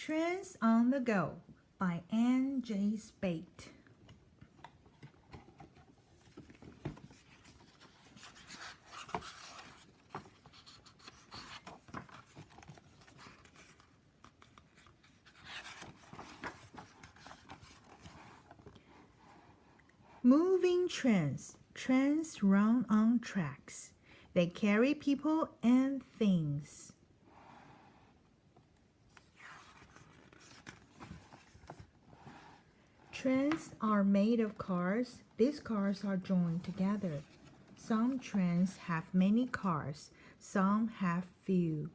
Trends on the Go by Anne J. Spate. Moving trends. Trends run on tracks. They carry people and things. Trends are made of cars. These cars are joined together. Some trends have many cars. Some have few.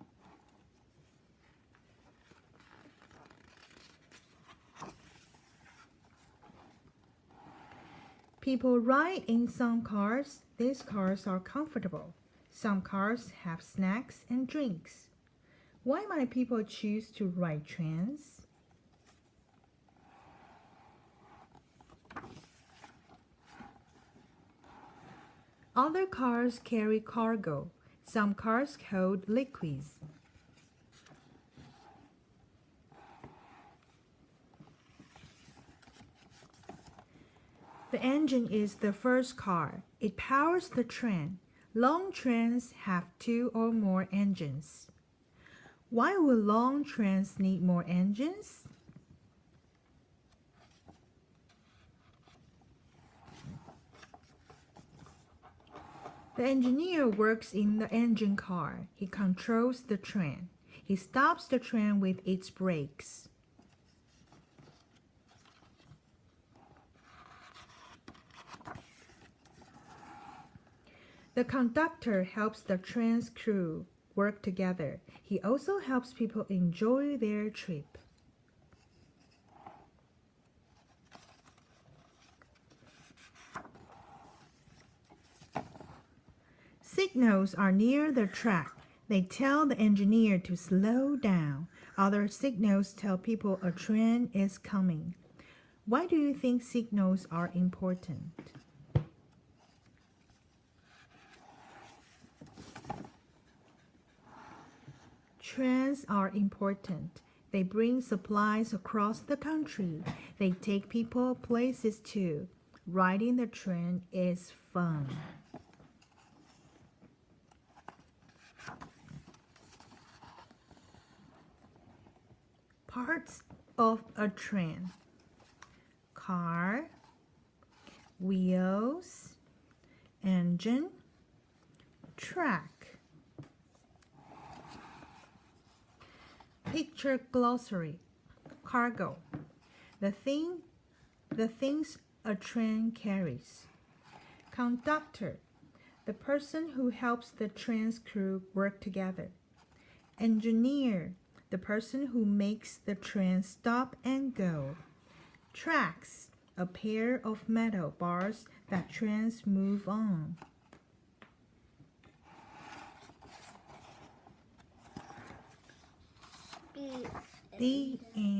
People ride in some cars. These cars are comfortable. Some cars have snacks and drinks. Why might people choose to ride trends? Other cars carry cargo. Some cars hold liquids. The engine is the first car. It powers the train. Long trains have 2 or more engines. Why would long trains need more engines? The engineer works in the engine car. He controls the train. He stops the train with its brakes. The conductor helps the train's crew work together. He also helps people enjoy their trip. Signals are near the track. They tell the engineer to slow down. Other signals tell people a train is coming. Why do you think signals are important? Trains are important. They bring supplies across the country. They take people places too. Riding the train is fun. Parts of a train: car, wheels, engine, track. Picture glossary. Cargo. The things a train carries. Conductor. The person who helps the train's crew work together. Engineer. The person who makes the train stop and go. Tracks. A pair of metal bars that trains move on. The end.